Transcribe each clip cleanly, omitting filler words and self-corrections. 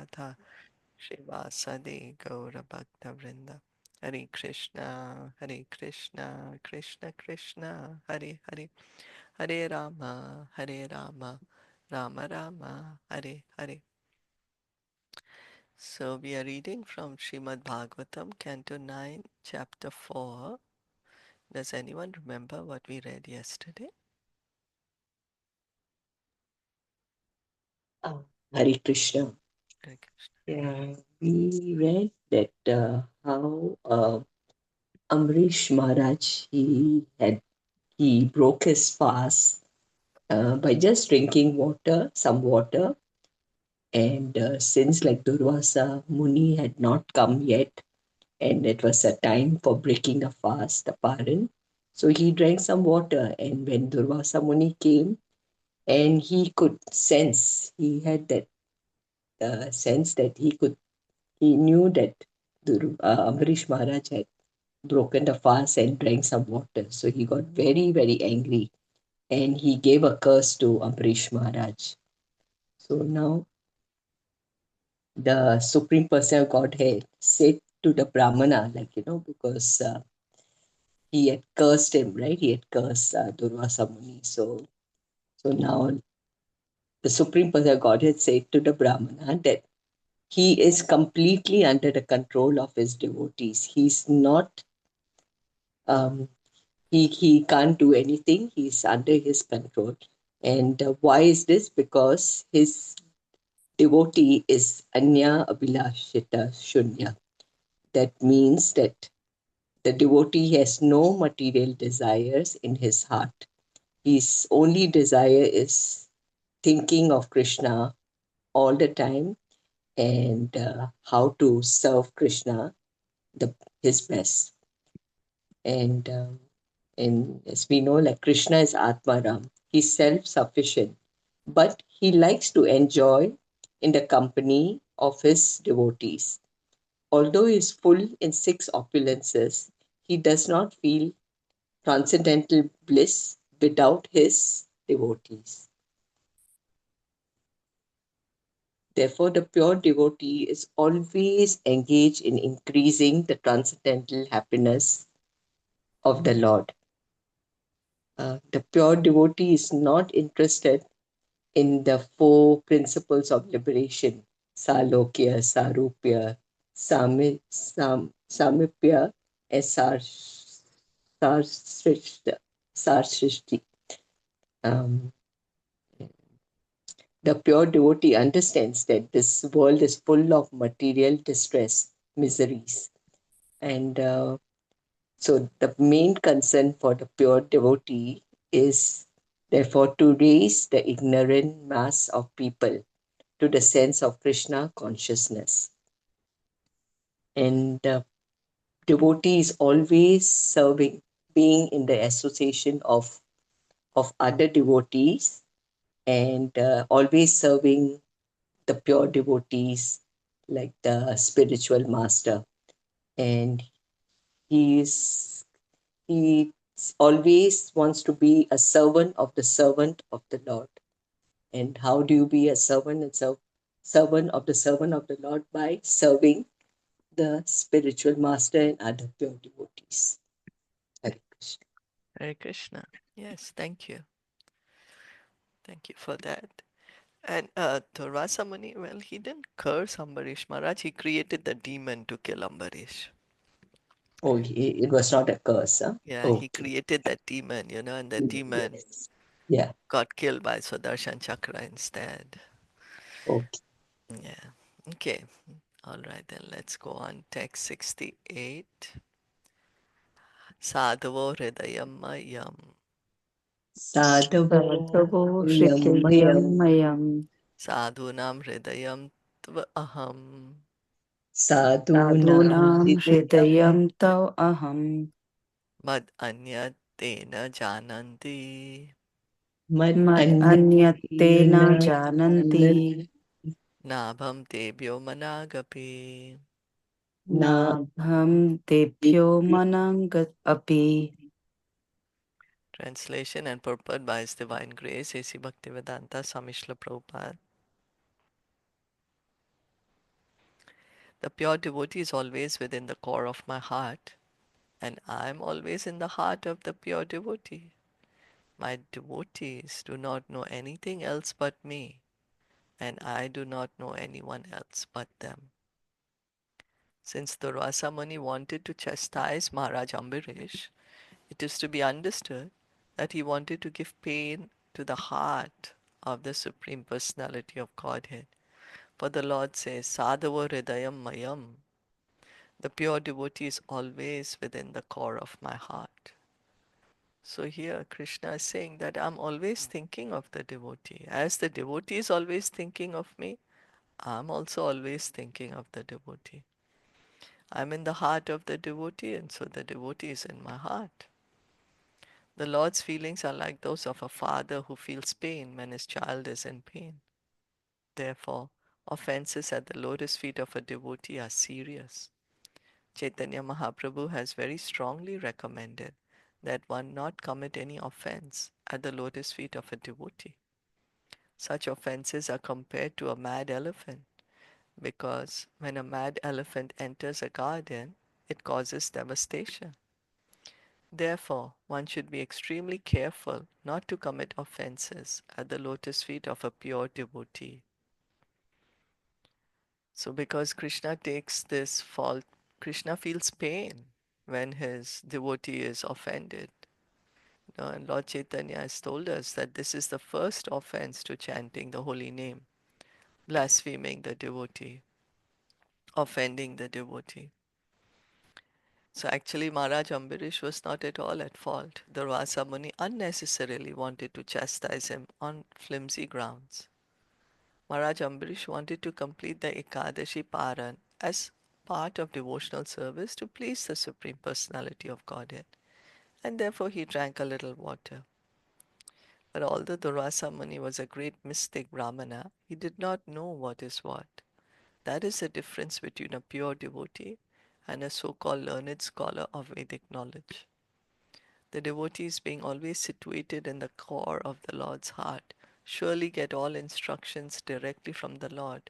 Radha Srivasade Gaura Bhakta Vrinda. Hare Krishna, Krishna Krishna, Hare Hare, Hare Rama, Rama Rama, Hare Hare. So we are reading from Srimad Bhagavatam, Canto 9, Chapter 4. Does anyone remember what we read yesterday? Uh, Hare Krishna. Hare Krishna. Yeah, we read that how Amrish Maharaj he broke his fast by just drinking water, some water, and since like Durvāsā Muni had not come yet, and it was a time for breaking the fast, the paran, so he drank some water, and when Durvāsā Muni came, and he could sense, he had that sense that he knew that Amrish Maharaj had broken the fast and drank some water. So he got very, very angry and he gave a curse to Amrish Maharaj. So now the Supreme Person of Godhead said to the Brahmana, because he had cursed him, right? He had cursed Durvasa Muni. So now the Supreme Person of Godhead said to the Brahmana that he is completely under the control of his devotees. He's not um, he can't do anything. He's under his control. And why is this? Because his devotee is Anya Abhilashita Shunya. That means that the devotee has no material desires in his heart. His only desire is thinking of Krishna all the time and how to serve Krishna his best. And as we know, like Krishna is Atmaram, he's self-sufficient, but he likes to enjoy in the company of his devotees. Although he is full in six opulences, he does not feel transcendental bliss without his devotees. Therefore, the pure devotee is always engaged in increasing the transcendental happiness of the Lord. The pure devotee is not interested in the four principles of liberation: Salokya, Sarupya, Samipya, and Sarsrishti. Um, the pure devotee understands that this world is full of material distress, miseries. And so the main concern for the pure devotee is therefore to raise the ignorant mass of people to the sense of Krishna consciousness. And devotee is always serving, being in the association of other devotees and always serving the pure devotees like the spiritual master. And he is he always wants to be a servant of the Lord. And how do you be a servant and servant of the Lord? By serving the spiritual master and other pure devotees. Hare Krishna. Hare Krishna. Yes, thank you. Thank you for that. And Durvāsā Muni, well, he didn't curse Ambarish Maharaj, he created the demon to kill Ambarish. Oh, it was not a curse, huh? Yeah, he Okay. created that demon, and the demon Yes. Yeah. got killed by Sudarshan Chakra instead. Okay. Yeah. Okay. All right, then let's go on. Text 68. Sadhavo hridayam mayam. Sadhavo Sadhavo Yammayam Hridayamayam Sadhunam hridayam tva aham. Sadhunam Sadhunam Hridayam Hridayam Tav Aham Mad anyat tena jananti. Mad Mad Anyatena Anyatena Jananti Janati Nabham tebhyo managapi. Na Nabham Tebhyo Manangat Api. Translation and purport by His Divine Grace, A.C. Bhaktivedanta Swami Srila Prabhupada. The pure devotee is always within the core of my heart, and I'm always in the heart of the pure devotee. My devotees do not know anything else but me, and I do not know anyone else but them. Since Durvāsā Muni wanted to chastise Maharaj Ambarīṣa, it is to be understood that he wanted to give pain to the heart of the Supreme Personality of Godhead. For the Lord says, Sadhava Hridayam Mayam. The pure devotee is always within the core of my heart. So here Krishna is saying that I'm always thinking of the devotee. As the devotee is always thinking of me, I'm also always thinking of the devotee. I'm in the heart of the devotee, and so the devotee is in my heart. The Lord's feelings are like those of a father who feels pain when his child is in pain. Therefore, offenses at the lotus feet of a devotee are serious. Chaitanya Mahaprabhu has very strongly recommended that one not commit any offense at the lotus feet of a devotee. Such offenses are compared to a mad elephant, because when a mad elephant enters a garden, it causes devastation. Therefore, one should be extremely careful not to commit offenses at the lotus feet of a pure devotee. So, because Krishna takes this fault, Krishna feels pain when his devotee is offended. And Lord Chaitanya has told us that this is the first offense to chanting the holy name, blaspheming the devotee, offending the devotee. So actually Maharaj Ambarīṣa was not at all at fault. Durvāsā Muni unnecessarily wanted to chastise him on flimsy grounds. Maharaj Ambarīṣa wanted to complete the Ekadashi Paran as part of devotional service to please the Supreme Personality of Godhead, and therefore he drank a little water. But although Durvāsā Muni was a great mystic Brahmana, he did not know what is what. That is the difference between a pure devotee and a so-called learned scholar of Vedic knowledge. The devotees, being always situated in the core of the Lord's heart, surely get all instructions directly from the Lord,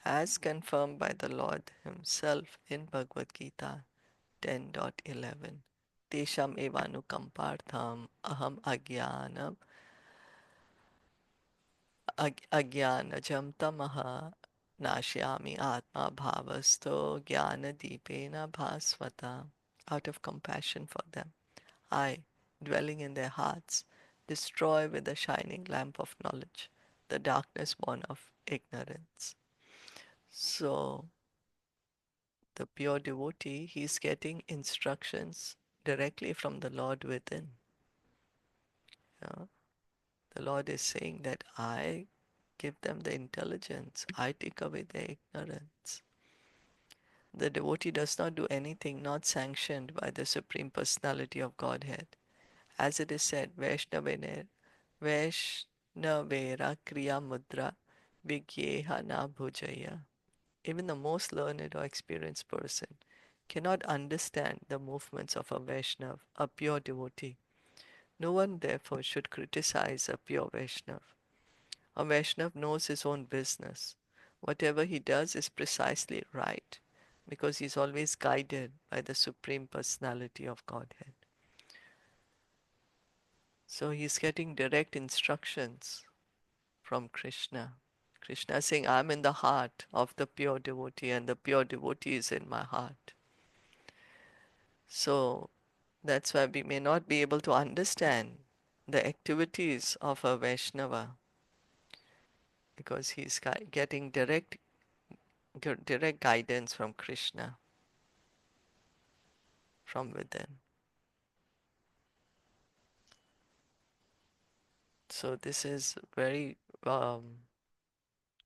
as confirmed by the Lord himself in Bhagavad Gita 10.11. Tesham evanukampartham aham ajnanajam tamaha nashyami atma bhavasto jnana deepena bhasvata. Out of compassion for them, I, dwelling in their hearts, destroy with the shining lamp of knowledge the darkness born of ignorance. So, the pure devotee, he is getting instructions directly from the Lord within. Yeah? The Lord is saying that I give them the intelligence, I take away their ignorance. The devotee does not do anything not sanctioned by the Supreme Personality of Godhead. As it is said, Vaishnavera Kriya Mudra Vigyeha na Bhujaya. Even the most learned or experienced person cannot understand the movements of a Vaishnav, a pure devotee. No one therefore should criticize a pure Vaishnav. A Vaishnav knows his own business. Whatever he does is precisely right, because he is always guided by the Supreme Personality of Godhead. So he is getting direct instructions from Krishna. Krishna is saying, I'm in the heart of the pure devotee, and the pure devotee is in my heart. So that's why we may not be able to understand the activities of a Vaishnava, because he's getting direct guidance from Krishna from within. So this is very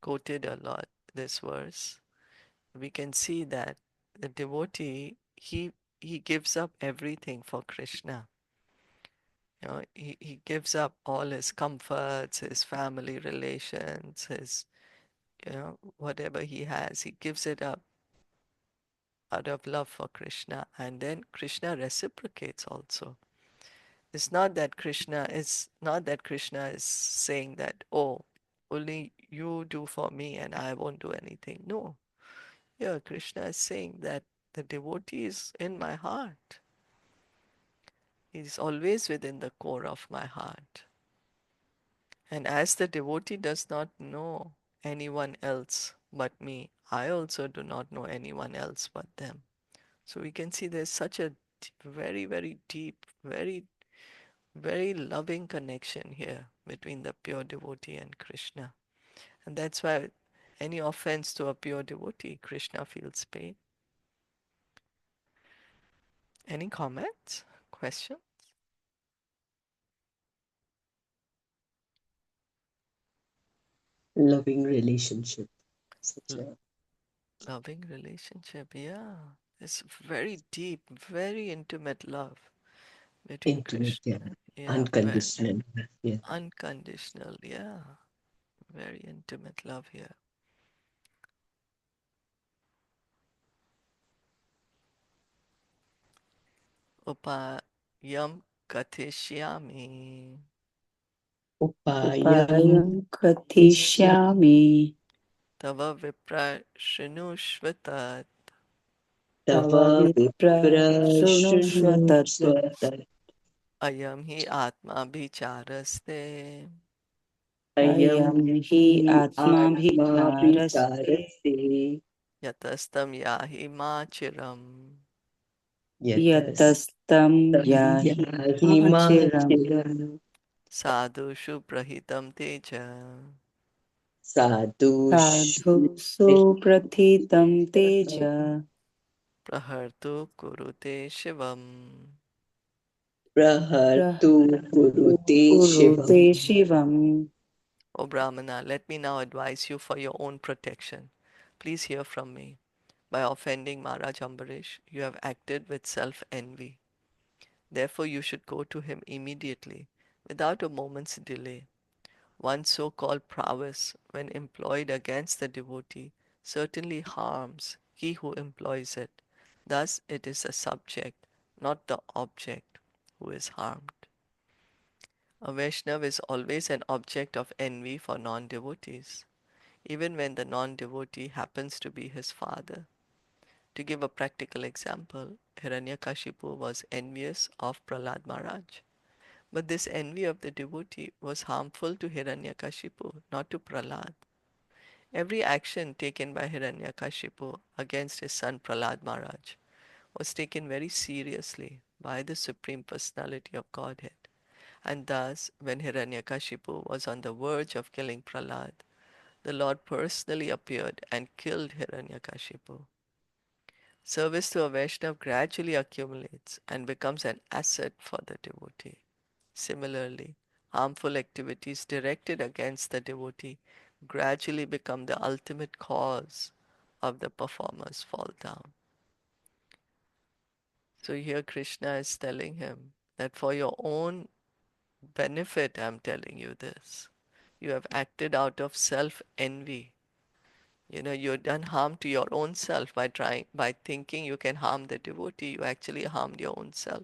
quoted a lot, this verse. We can see that the devotee, he gives up everything for Krishna. You know, he gives up all his comforts, his family relations, his, whatever he has, he gives it up out of love for Krishna. And then Krishna reciprocates also. It's not that Krishna is saying that, oh, only you do for me and I won't do anything. No. Here, Krishna is saying that the devotee is in my heart. He's always within the core of my heart. And as the devotee does not know anyone else but me, I also do not know anyone else but them. So we can see there's such a very, very deep, very, very loving connection here between the pure devotee and Krishna. And that's why any offense to a pure devotee, Krishna feels pain. Any comments? Question? Loving relationship. Such L- a Loving relationship, yeah. It's very deep, very intimate love between intimate, Krishna. yeah. Yeah, very Unconditional. Yeah. unconditional, yeah. Very intimate love here. Upayam katishyami Upayam Upayam Krishya katishyami tava vipra shrinushvatat Tava tava vipra Viprashrunusva srunushvatat ayam hi atma bhicharaste Ayam ayam hi Hi atma Atma bhicharasya Vicharase yatastam yahi machiram Yatas yatastam yahi Yahi machiram Machiram sadhushu prahitam teja sadhu Sadhushu supratitam teja prahartu kurute shivam. Prahartu prahartu Kurute Shivam. kurute shivam. O Brahmana, let me now advise you for your own protection. Please hear from me. By offending Maharaj Ambarish, you have acted with self-envy. Therefore, you should go to him immediately, without a moment's delay. One's so-called prowess, when employed against the devotee, certainly harms he who employs it. Thus, it is the subject, not the object, who is harmed. A Vaishnava is always an object of envy for non-devotees, even when the non-devotee happens to be his father. To give a practical example, Hiranyakashipu was envious of Prahlad Maharaj. But this envy of the devotee was harmful to Hiranyakashipu, not to Prahlad. Every action taken by Hiranyakashipu against his son Prahlad Maharaj was taken very seriously by the Supreme Personality of Godhead. And thus, when Hiranyakashipu was on the verge of killing Prahlad, the Lord personally appeared and killed Hiranyakashipu. Service to a Vaishnava gradually accumulates and becomes an asset for the devotee. Similarly, harmful activities directed against the devotee gradually become the ultimate cause of the performer's fall down. So here Krishna is telling him that for your own benefit, I'm telling you this. You have acted out of self-envy. You've done harm to your own self by thinking you can harm the devotee. You actually harmed your own self.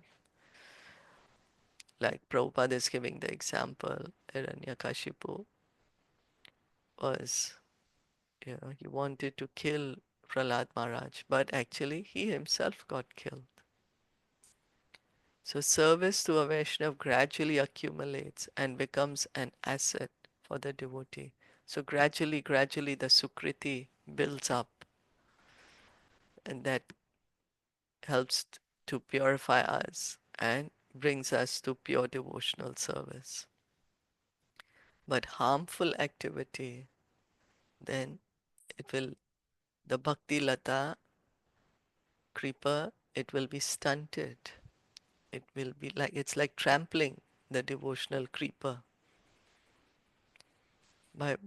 Like Prabhupada is giving the example, Hiranyakashipu was, he wanted to kill Prahlad Maharaj, but actually he himself got killed. So service to a Vaishnava gradually accumulates and becomes an asset for the devotee. So gradually, gradually the Sukriti builds up, and that helps to purify us and brings us to pure devotional service. But harmful activity, then it will, the Bhakti Lata creeper, it will be stunted. It will be like, it's like trampling the devotional creeper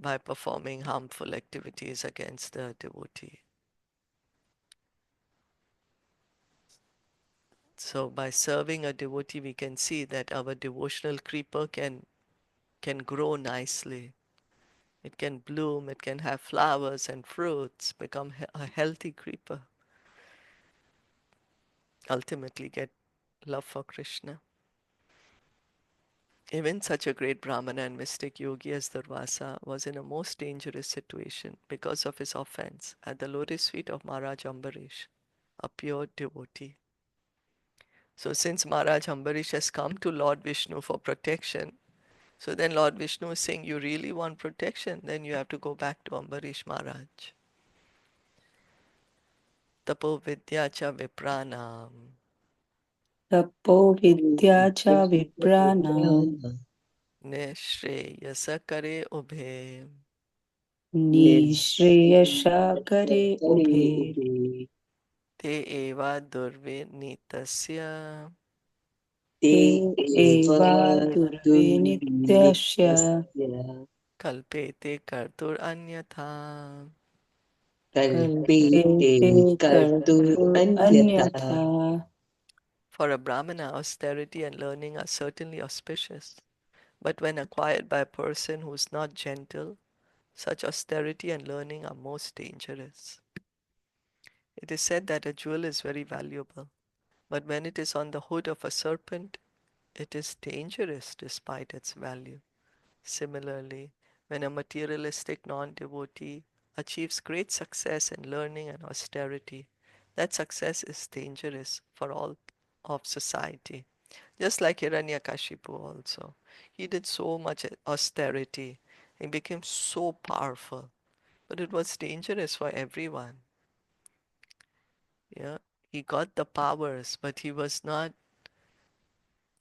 by performing harmful activities against the devotee. So by serving a devotee, we can see that our devotional creeper can grow nicely. It can bloom, it can have flowers and fruits, become a healthy creeper, ultimately get love for Krishna. Even such a great Brahmana and mystic yogi as Durvāsā was in a most dangerous situation because of his offense at the lotus feet of Mahārāja Ambarīṣa, a pure devotee. So since Mahārāja Ambarīṣa has come to Lord Vishnu for protection, so then Lord Vishnu is saying, you really want protection? Then you have to go back to Ambarish Maharaj. Tapo vidya cha vipranam तपो विद्या च विप्राणां nishreyasa kare ubhe निःश्रेयसा करे उभे te eva durvinitasya ते ते एव एवा दुर्विनित्यस्य दुर्नित्य kalpete kartur anyatha. कल्पेते कल्पेते कर्तुरन्यथा. कर्तुरन्यथा. For a Brahmana, austerity and learning are certainly auspicious. But when acquired by a person who is not gentle, such austerity and learning are most dangerous. It is said that a jewel is very valuable, but when it is on the hood of a serpent, it is dangerous despite its value. Similarly, when a materialistic non-devotee achieves great success in learning and austerity, that success is dangerous for all of society. Just like Hiranyakashipu also. He did so much austerity. He became so powerful. But it was dangerous for everyone. Yeah. He got the powers, but he was not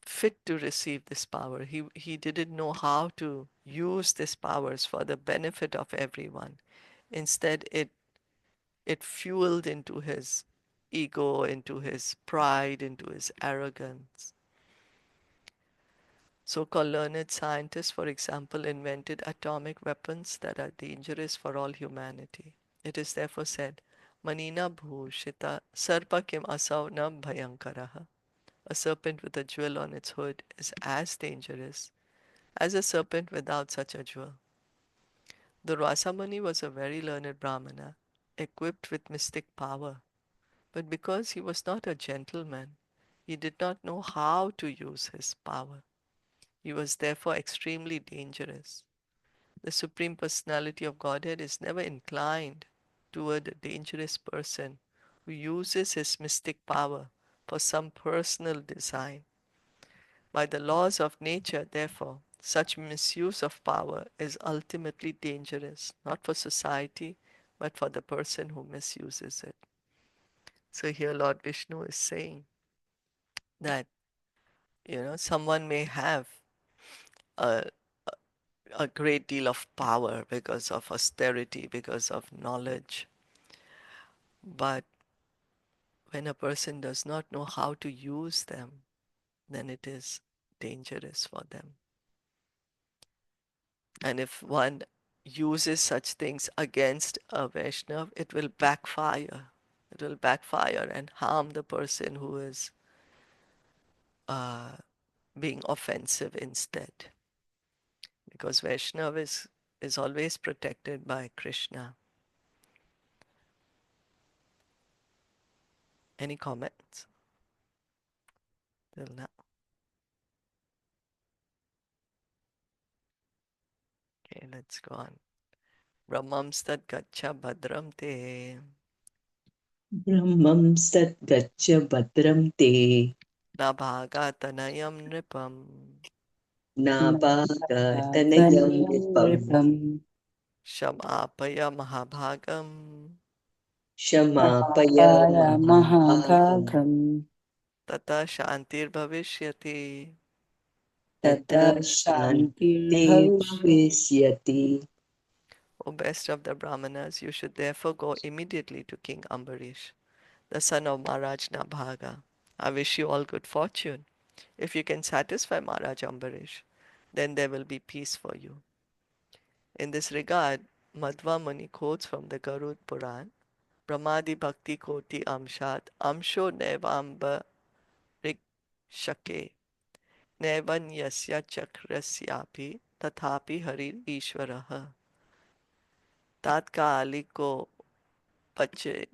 fit to receive this power. He didn't know how to use these powers for the benefit of everyone. Instead, it fueled into his ego, into his pride, into his arrogance. So-called learned scientists, for example, invented atomic weapons that are dangerous for all humanity. It is therefore said, Manina bhushita sarpa kim asau na bhayankaraha. A serpent with a jewel on its hood is as dangerous as a serpent without such a jewel. Durvāsā Muni was a very learned Brahmana, equipped with mystic power. But because he was not a gentleman, he did not know how to use his power. He was therefore extremely dangerous. The Supreme Personality of Godhead is never inclined toward a dangerous person who uses his mystic power for some personal design. By the laws of nature, therefore, such misuse of power is ultimately dangerous, not for society, but for the person who misuses it. So here Lord Vishnu is saying that, someone may have a, a great deal of power because of austerity, because of knowledge, but when a person does not know how to use them, then it is dangerous for them. And if one uses such things against a Vaishnav, it will backfire. It will backfire and harm the person who is uh, being offensive instead. Because Vaishnav is always protected by Krishna. Any comments till now? Okay, let's go on. Brahmam stad gaccha bhadram te ब्रह्मं सद्गच्छ भद्रं ते nabhagatanayam nripam नाभागतनयं तनयं नृपम् नृपम् shamapaya mahabhagam क्षमापय समापाय महाभागम् महाभागम् tata shantir bhavishyati. ततः ततः शान्तिर्भविष्यति. शान्तिर्भविष्यति. O best of the Brahmanas, you should therefore go immediately to King Ambarish, the son of Maharaj Nabhaga. I wish you all good fortune. If you can satisfy Maharaj Ambarish, then there will be peace for you. In this regard, Madhva Muni quotes from the Garud Puran, Brahmadi Bhakti Koti Amshat Amsho Nevamba Rikshake Nevanyasya Chakrasyapi Tathapi Hari Ishvaraha Tatkaliko Pache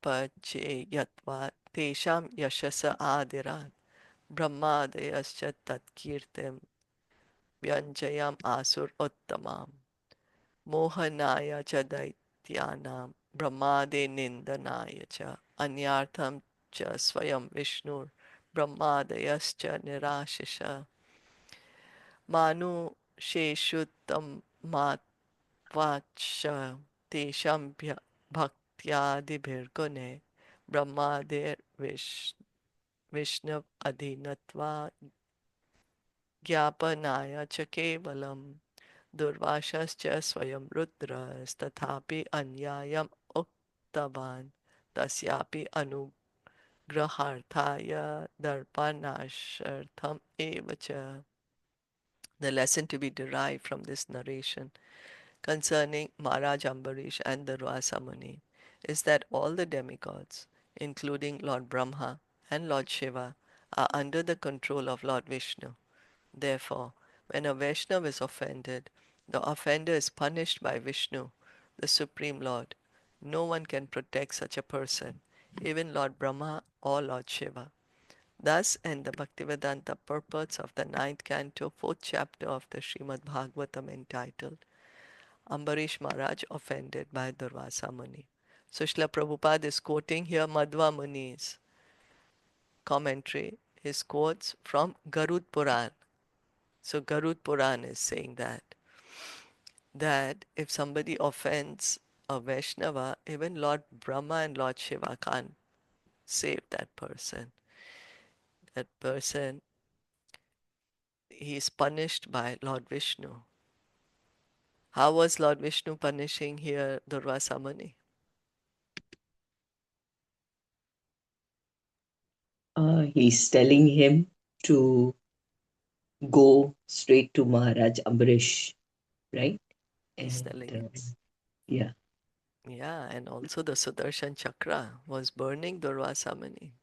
Pacheyatva Tesham Yashasa Adirat Brahmadayascha Tatkirtem Vyanjayam Asur Uttamam Mohanaya cha Daityanam Brahmade Nindanaya cha Anyartham cha Swayam Vishnur Brahmadayascha Nirashisha Manu Sheshuttam Matvacha Tesham Bhaktyadibhirgune Brahmadir Vishnav Adhinatva Jnapanaaya cha kevalam Durvāṣascha swayam rudras tathapi anyayam uktavan tasyapi anugraharthaya darpanashartham evacha. The lesson to be derived from this narration concerning Mahārāja Ambarīṣa and Durvāsā Muni is that all the demigods, including Lord Brahma and Lord Shiva, are under the control of Lord Vishnu. Therefore, when a Vaishnava is offended, the offender is punished by Vishnu, the Supreme Lord. No one can protect such a person, even Lord Brahma or Lord Shiva. Thus, in the Bhaktivedanta purports of the 9th canto, 4th chapter of the Srimad Bhagavatam entitled Ambarish Maharaj offended by Durvāsā Muni. So Srila Prabhupada is quoting here Madhva Muni's commentary. His quotes from Garud Puran. So Garud Puran is saying that if somebody offends a Vaishnava, even Lord Brahma and Lord Shiva can't save that person. That person, he is punished by Lord Vishnu. How was Lord Vishnu punishing here Durvāsā Muni? He's telling him to go straight to Maharaj Ambrish, right? He's And telling him. yeah, Yeah, and also the Sudarshan Chakra was burning Durvāsā Muni.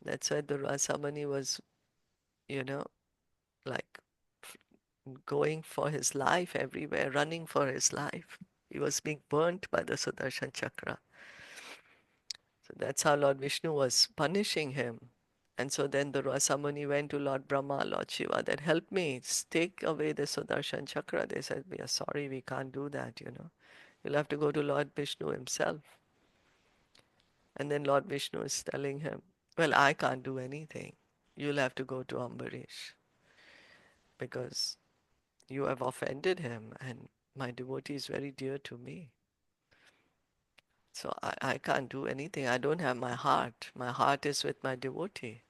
That's why Durvāsā Muni was, you know, like going for his life everywhere, running for his life. He was being burnt by the Sudarshan Chakra. So that's how Lord Vishnu was punishing him. And so then the Rasamuni went to Lord Brahma, Lord Shiva, that help me, take away the Sudarshan Chakra. They said, we are sorry, we can't do that, you know. You'll have to go to Lord Vishnu himself. And then Lord Vishnu is telling him, well, I can't do anything. You'll have to go to Ambarīṣa because you have offended him and my devotee is very dear to me. So I can't do anything. I don't have my heart. My heart is with my devotee.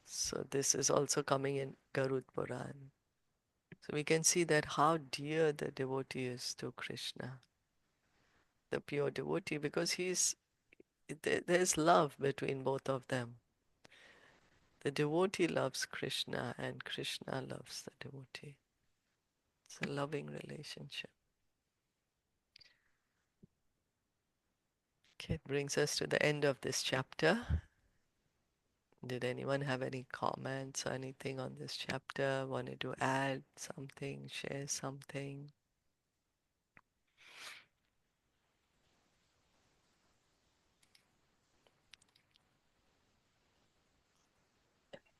So this is also coming in Garud Puran. So we can see that how dear the devotee is to Krishna, the pure devotee, because there's love between both of them. The devotee loves Krishna and Krishna loves the devotee. It's a loving relationship. Okay, it brings us to the end of this chapter. Did anyone have any comments or anything on this chapter? Wanted to add something, share something?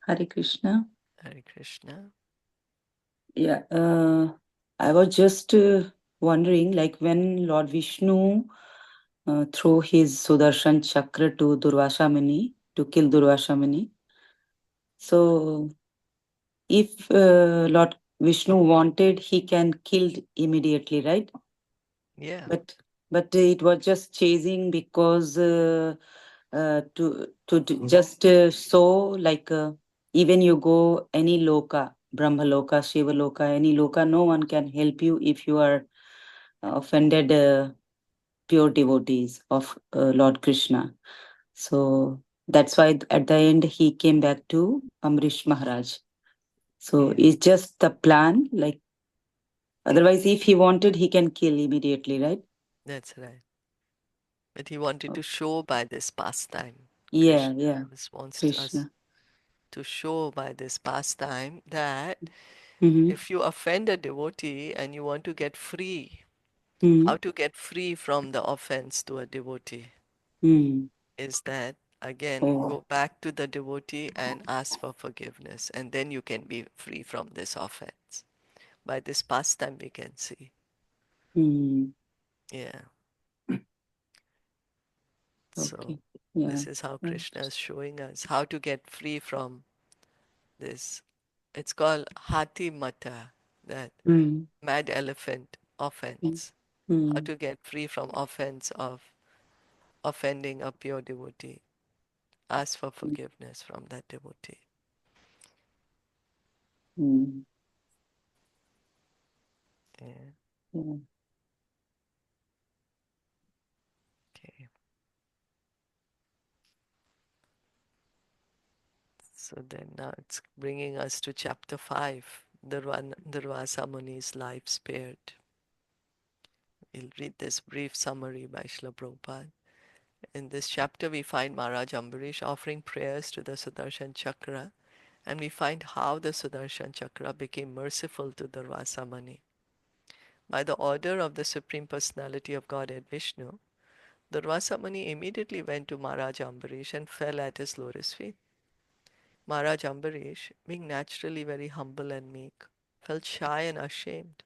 Hare Krishna. Hare Krishna. Yeah, I was just wondering, like when Lord Vishnu threw his Sudarshan Chakra to Durvāsā Muni to kill Durvāsā Muni. So, if Lord Vishnu wanted, he can kill immediately, right? Yeah. But it was just chasing because just so like even you go any loka, Brahma loka, Shiva loka, any loka, no one can help you if you are offended pure devotees of Lord Krishna. So that's why at the end he came back to Amrish Maharaj. So Yeah. it's just the plan. Like otherwise, if he wanted, he can kill immediately, right? That's right. But he wanted to show by this pastime. Yeah, Krishna yeah, wants us Krishna. to show by this pastime that Mm-hmm. if you offend a devotee and you want to get free, Mm-hmm. how to get free from the offense to a devotee Mm-hmm. is that Again, Oh. go back to the devotee and ask for forgiveness, and then you can be free from this offense. By this pastime, we can see. Mm. Yeah. Okay. So, Yeah. this is how Mm. Krishna is showing us how to get free from this. It's called Hati Mata, that Mm. mad elephant Mm. offense. How Mm. to get free from offense of offending a pure devotee. Ask for forgiveness from that devotee. Mm. Yeah. Yeah. Okay. So then now it's bringing us to chapter 5, Durvāsā Muni's life spared. We'll read this brief summary by Srila Prabhupada. In this chapter, we find Mahārāja Ambarīṣa offering prayers to the Sudarshan Chakra, and we find how the Sudarshan Chakra became merciful to Durvāsā Muni. By the order of the Supreme Personality of Godhead Vishnu, Durvāsā Muni immediately went to Mahārāja Ambarīṣa and fell at his lotus feet. Mahārāja Ambarīṣa, being naturally very humble and meek, felt shy and ashamed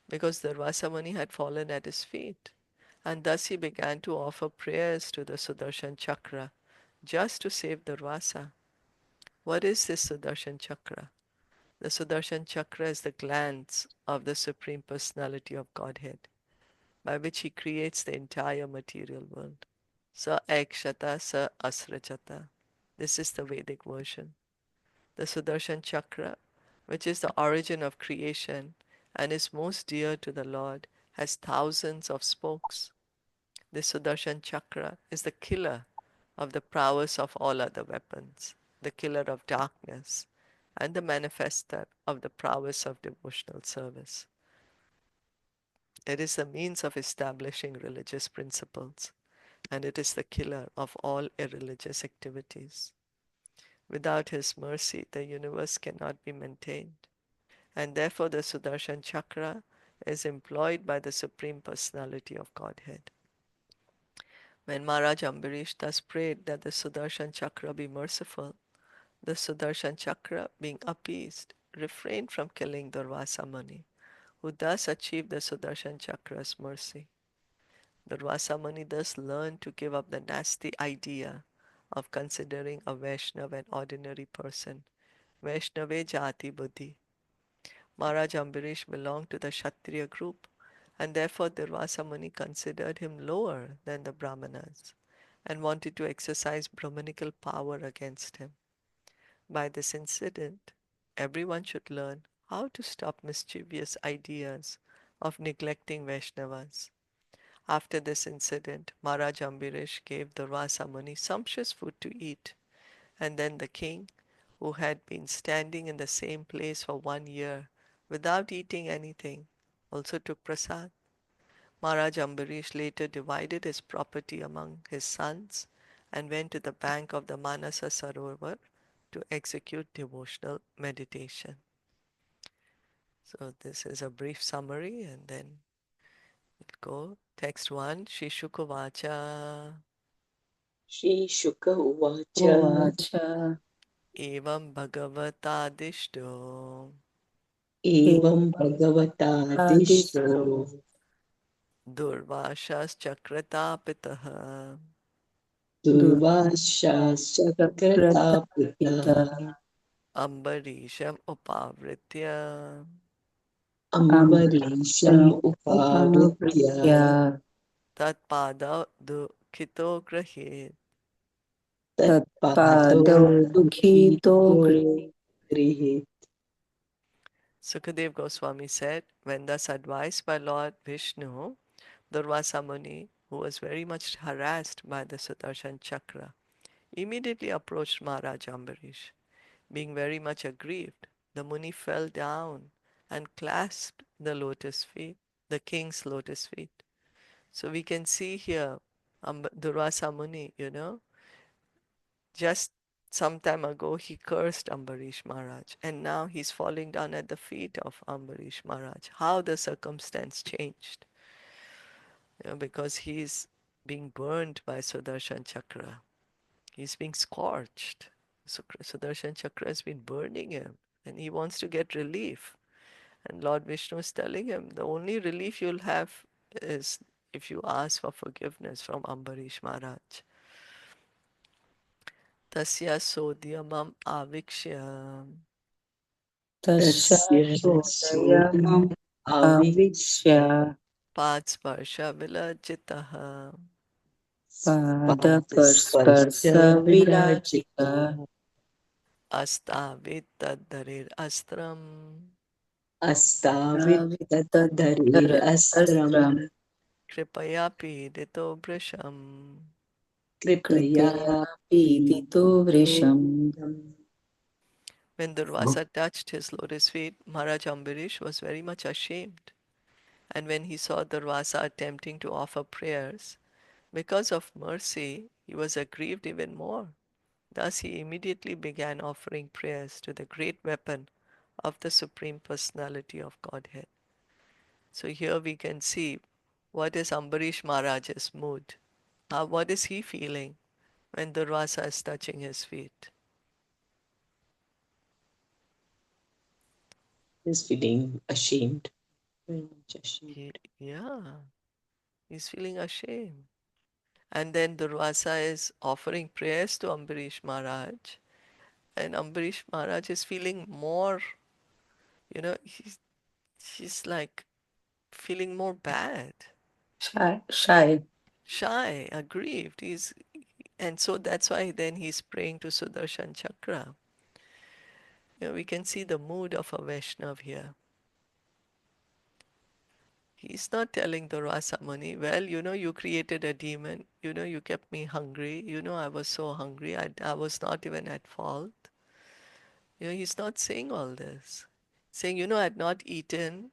because Durvāsā Muni had fallen at his feet, and thus he began to offer prayers to the Sudarshan Chakra just to save Durvāsā. What is this Sudarshan Chakra? The Sudarshan Chakra is the glance of the Supreme Personality of Godhead, by which he creates the entire material world. Sa ekshata sa asrachata. This is the Vedic version. The Sudarshan Chakra, which is the origin of creation and is most dear to the Lord, has thousands of spokes. This Sudarshan Chakra is the killer of the prowess of all other weapons, the killer of darkness, and the manifester of the prowess of devotional service. It is the means of establishing religious principles, and it is the killer of all irreligious activities. Without his mercy, the universe cannot be maintained, and therefore the Sudarshan Chakra is employed by the Supreme Personality of Godhead. When Maharaj Ambarīṣa thus prayed that the Sudarshan Chakra be merciful, the Sudarshan Chakra, being appeased, refrained from killing Durvāsā Muni, who thus achieved the Sudarshan Chakra's mercy. Durvāsā Muni thus learned to give up the nasty idea of considering a Vaishnava an ordinary person, Vaishnave Jati Buddhi. Maharaj Ambarīṣa belonged to the Kshatriya group, and therefore Durvāsā Muni considered him lower than the Brahmanas and wanted to exercise Brahmanical power against him. By this incident, everyone should learn how to stop mischievous ideas of neglecting Vaishnavas. After this incident, Maharaj Ambarīṣa gave Durvāsā Muni sumptuous food to eat, and then the king, who had been standing in the same place for 1 year without eating anything, also took prasad. Maharaj Ambarīṣa later divided his property among his sons and went to the bank of the Manasa Sarovar to execute devotional meditation. So this is a brief summary, and then we'll go. Text 1, Shri Shukavacha Shri Shuka Uvacha Uvacha Evam Bhagavatadishto Evam Bhagavatadishto Ekadishto Durvashas Chakratapitaha Durvāsā Sakrata Durvasapita Pita Ambarīṣam Upavritya Ambarīṣam Upavritya Uparitya Tatpada Dukhito Grahit. Tatpado Tatpado Dukhito Dukhito Grihe. Sukadev Goswami said, when thus advised by Lord Vishnu, Durvāsā Muni, who was very much harassed by the Sudarshan Chakra, immediately approached Maharaj Ambarīṣa. Being very much aggrieved, the Muni fell down and clasped the lotus feet, the king's lotus feet. So we can see here Durvāsā Muni, just some time ago he cursed Ambarish Maharaj, and now he's falling down at the feet of Ambarish Maharaj. How the circumstance changed, because he's being burned by Sudarshan Chakra. He's being scorched. So Sudarshan Chakra has been burning him, and he wants to get relief. And Lord Vishnu is telling him the only relief you'll have is if you ask for forgiveness from Ambarīṣa Maharaj. Tasya sodhyamam avikshya Tasya Tasya shodayamam sodhyam avikshya avikshya padsparsha vilajitaha padaparsparsa padasparsha virajita virajita astavit taddarir astram astavit taddarir astram avittadharastram kripaya pidito brisham. kripaya kripaya pidito vrisham. When Durvāsā touched his lotus feet, Maharaj Ambarīṣa was very much ashamed. And when he saw Durvāsā attempting to offer prayers, because of mercy, he was aggrieved even more. Thus he immediately began offering prayers to the great weapon of the Supreme Personality of Godhead. So here we can see what is Ambarīṣa Maharaj's mood. What is he feeling when Durvāsā is touching his feet? He's feeling ashamed, very much ashamed. Yeah, he's feeling ashamed. And then Durvāsā is offering prayers to Ambarīṣa Maharaj. And Ambarīṣa Maharaj is feeling more, he's like feeling more bad, Shy. shy, aggrieved. And so that's why then he's praying to Sudarshan Chakra. We can see the mood of a Vaishnav here. He's not telling the Rasamuni, well, you created a demon. You kept me hungry. I was so hungry. I was not even at fault. He's not saying all this. Saying, I had not eaten.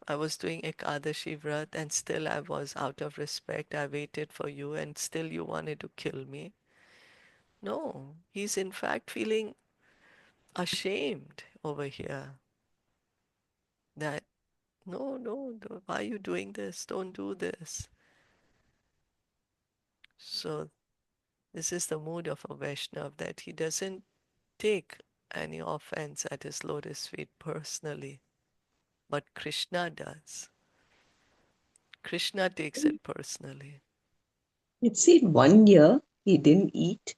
I was doing Ekadashi Vrat and still I was out of respect. I waited for you and still you wanted to kill me. No, he's in fact feeling ashamed over here that, no, why are you doing this? Don't do this. So this is the mood of a Vaishnav, that he doesn't take any offense at his lotus feet personally, but Krishna does. Krishna takes it personally It's in 1 year he didn't eat,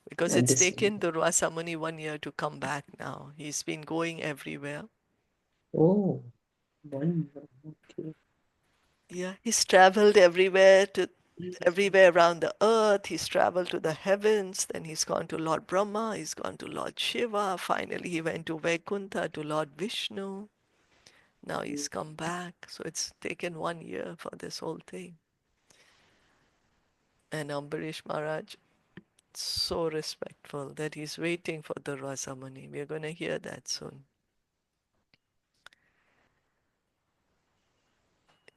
because and it's this. taken Durvāsā Muni 1 year to come back now. He's been going everywhere. Oh, 1 year. Okay. Yeah, he's traveled everywhere around the earth. He's traveled to the heavens. Then he's gone to Lord Brahma. He's gone to Lord Shiva. Finally, he went to Vaikuntha to Lord Vishnu. Now he's come back. So it's taken 1 year for this whole thing. And Ambarīṣa Maharaj, so respectful that he's waiting for the Rasamuni. We're going to hear that soon.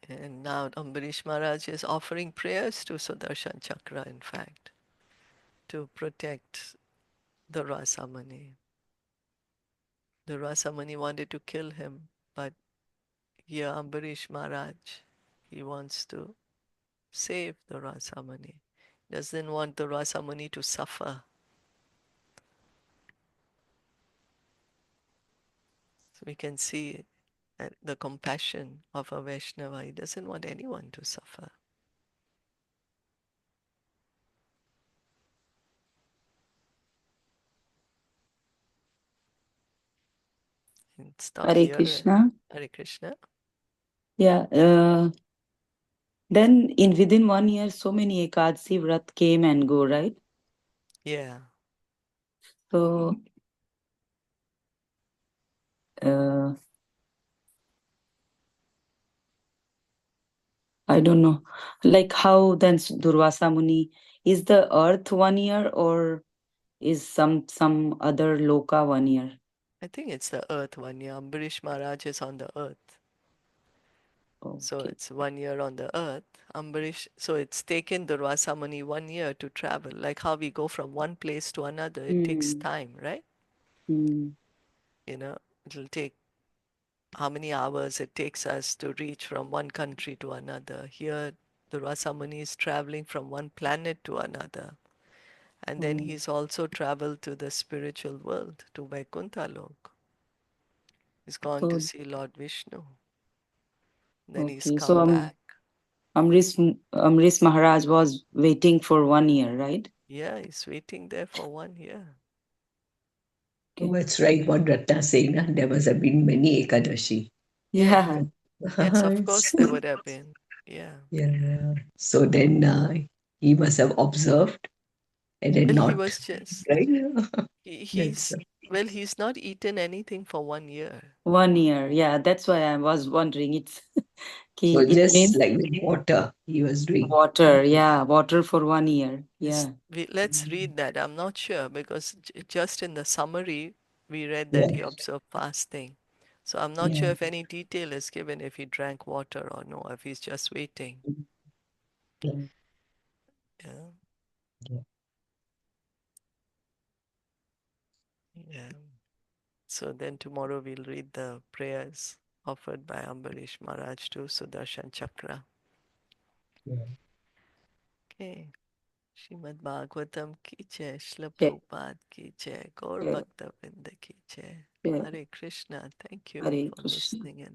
And now Ambarīṣa Maharaj is offering prayers to Sudarshan Chakra, in fact, to protect the Rasamuni. The Rasamuni wanted to kill him, but here Ambarīṣa Maharaj, he wants to save the Rasamuni. Doesn't want the Rasamuni to suffer. So we can see the compassion of a Vaishnava. He doesn't want anyone to suffer. And stop Hare here. Krishna. Hare Krishna. Yeah. Then within 1 year, so many Ekadasi Vrat came and go, right? Yeah. So uh, I don't know, like how then Durvasa Muni, is the earth 1 year or is some other loka 1 year? I think it's the earth 1 year. Ambarīṣa Maharaj is on the earth. So Okay. it's 1 year on the earth. So it's taken Durvāsā Muni 1 year to travel. Like how we go from one place to another, it takes time, right? It'll take how many hours it takes us to reach from one country to another. Here, Durvāsā Muni is traveling from one planet to another. And then he's also traveled to the spiritual world, to Vaikuntha Lok. He's gone to Oh, see Lord Vishnu. Then he's okay. So come back. Amrish Maharaj was waiting for 1 year, right? Yeah, he's waiting there for 1 year. Oh, Okay. that's right. What Ratna saying, na? There must have been many Ekadashi. Yeah. Yes, of course So, there would have been. Yeah. yeah. So then he must have observed and then Well, he not, was just, right? he, That's he's, well, he's not eaten anything for 1 year. 1 year. Yeah, that's why I was wondering. so It just means like with water he was doing. water. Yeah, water for 1 year. Yeah. Let's read that. I'm not sure because just in the summary, we read that Yeah, he observed fasting. So I'm not yeah, sure if any detail is given if he drank water or no, if he's just waiting. yeah, Yeah. yeah. Yeah. So then tomorrow we'll read the prayers offered by Ambarīṣa Maharaj to Sudarshan Chakra. Yeah. Okay. Srimad Bhagavatam ki jai, Srila Yeah. Prabhupada ki jai, Gaur Yeah. Bhakta Vrinda ki jai. Yeah. Hare Krishna. Thank you Hare for Krishna. listening and